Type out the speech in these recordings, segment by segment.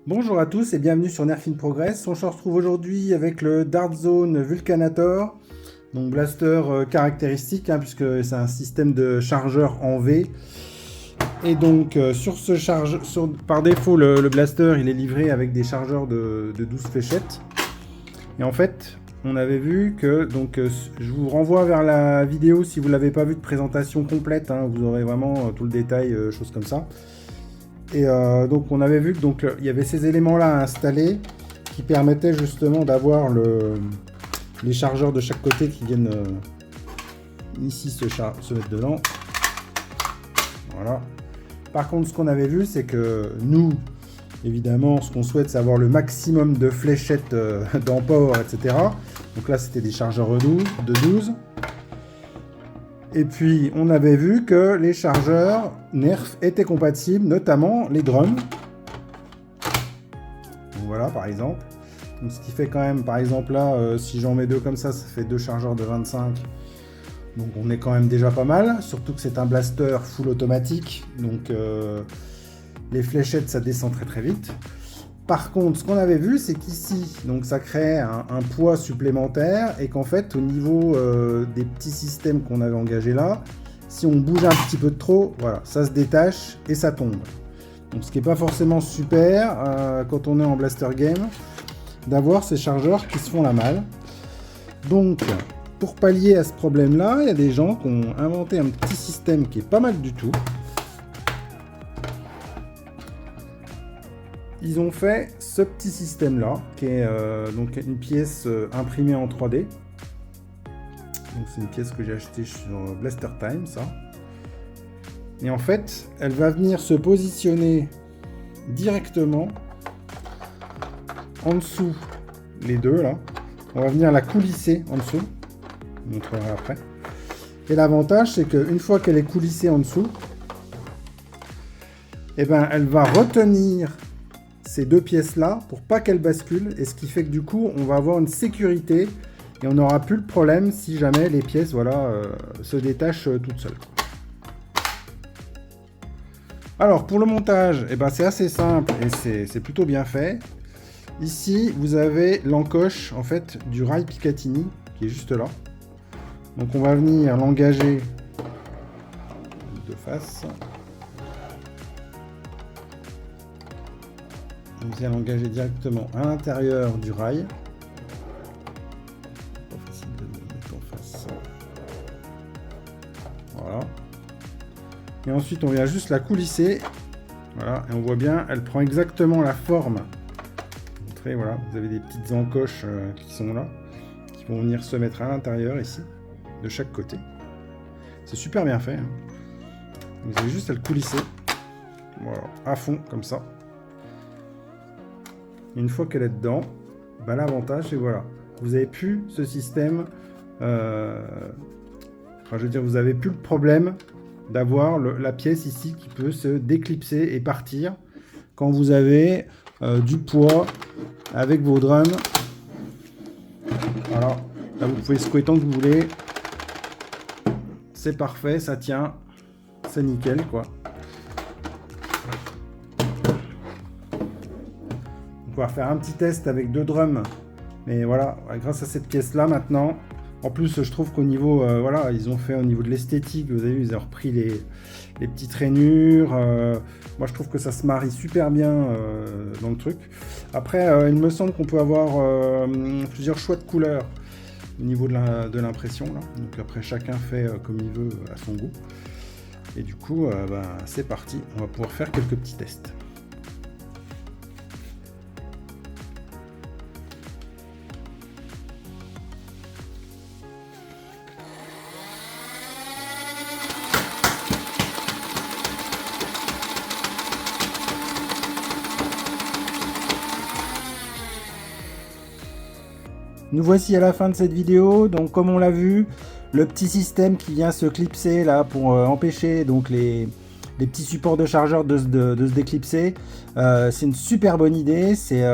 Bonjour à tous et bienvenue sur Nerf in Progress. On se retrouve aujourd'hui avec le Dart Zone Vulcanator, donc blaster caractéristique puisque c'est un système de chargeur en V. Et donc par défaut le blaster il est livré avec des chargeurs de 12 fléchettes. Et en fait on avait vu que, je vous renvoie vers la vidéo si vous ne l'avez pas vue de présentation complète, vous aurez vraiment tout le détail, choses comme ça. Et donc on avait vu que il y avait ces éléments là à installer qui permettaient justement d'avoir les chargeurs de chaque côté qui viennent ici se mettre dedans. Voilà. Par contre ce qu'on avait vu c'est que nous évidemment ce qu'on souhaite c'est avoir le maximum de fléchettes dans port, etc. Donc là c'était des chargeurs de 12. Et puis on avait vu que les chargeurs Nerf étaient compatibles, notamment les drums. Donc voilà par exemple. Donc ce qui fait quand même, par exemple là, si j'en mets deux comme ça fait deux chargeurs de 25. Donc on est quand même déjà pas mal, surtout que c'est un blaster full automatique. Donc les fléchettes ça descend très très vite. Par contre, ce qu'on avait vu, c'est qu'ici, donc ça crée un poids supplémentaire et qu'en fait, au niveau des petits systèmes qu'on avait engagés là, si on bouge un petit peu de trop, voilà, ça se détache et ça tombe. Donc, ce qui n'est pas forcément super quand on est en blaster game, d'avoir ces chargeurs qui se font la malle. Donc, pour pallier à ce problème-là, il y a des gens qui ont inventé un petit système qui est pas mal du tout. Ils ont fait ce petit système là qui est donc une pièce imprimée en 3D. Donc c'est une pièce que j'ai achetée sur Blaster Time, ça. Et en fait elle va venir se positionner directement en dessous les deux là. On va venir la coulisser en dessous, je vous montrerai après. Et l'avantage c'est qu'une fois qu'elle est coulissée en dessous, et elle va retenir ces deux pièces là pour pas qu'elles basculent, et ce qui fait que du coup on va avoir une sécurité et on n'aura plus le problème si jamais les pièces se détachent toutes seules. Alors pour le montage, c'est assez simple et c'est plutôt bien fait. Ici vous avez l'encoche en fait du rail Picatinny qui est juste là. Donc on va venir l'engager de face. On vient l'engager directement à l'intérieur du rail. Pas facile de le mettre en face. Voilà. Et ensuite, on vient juste la coulisser. Voilà. Et on voit bien, elle prend exactement la forme. Montrer, voilà. Vous avez des petites encoches qui sont là, qui vont venir se mettre à l'intérieur ici, de chaque côté. C'est super bien fait. Vous avez juste à le coulisser. Voilà, à fond, comme ça. Une fois qu'elle est dedans, l'avantage c'est voilà, vous avez plus ce système, vous avez plus le problème d'avoir la pièce ici qui peut se déclipser et partir quand vous avez du poids avec vos drums. Voilà, là vous pouvez secouer tant que vous voulez, c'est parfait, ça tient, c'est nickel quoi. On va faire un petit test avec deux drums, mais voilà, grâce à cette pièce là maintenant, en plus je trouve qu'au niveau ils ont fait au niveau de l'esthétique, vous avez vu, ils ont repris les petites rainures, moi je trouve que ça se marie super bien dans le truc. Après il me semble qu'on peut avoir plusieurs choix de couleurs au niveau de l'impression là. Donc après chacun fait comme il veut à son goût, et du coup c'est parti, on va pouvoir faire quelques petits tests. Nous voici à la fin de cette vidéo. Donc comme on l'a vu, le petit système qui vient se clipser là pour empêcher donc les petits supports de chargeur de se déclipser, c'est une super bonne idée. C'est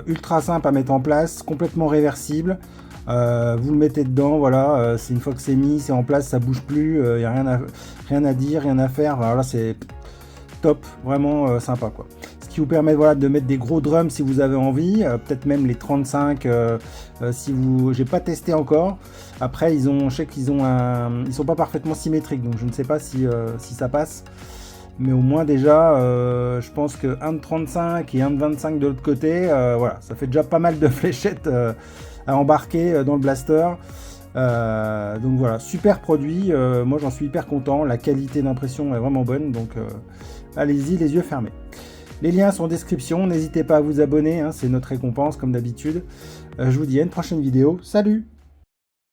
ultra simple à mettre en place, complètement réversible. Vous le mettez dedans, voilà, c'est une fois que c'est mis, c'est en place, ça bouge plus, il n'y a rien à dire, rien à faire. Voilà, c'est top, vraiment sympa quoi. Ce qui qui vous permettent voilà, de mettre des gros drums si vous avez envie, peut-être même les 35 si vous... J'ai pas testé encore. Après, je sais qu'ils ont ils sont pas parfaitement symétriques, donc je ne sais pas si ça passe. Mais au moins déjà, je pense que 1 de 35 et 1 de 25 de l'autre côté, voilà, ça fait déjà pas mal de fléchettes à embarquer dans le blaster. Donc voilà, super produit, moi j'en suis hyper content, la qualité d'impression est vraiment bonne, donc allez-y les yeux fermés. Les liens sont en description, n'hésitez pas à vous abonner, hein, c'est notre récompense comme d'habitude. Je vous dis à une prochaine vidéo, salut!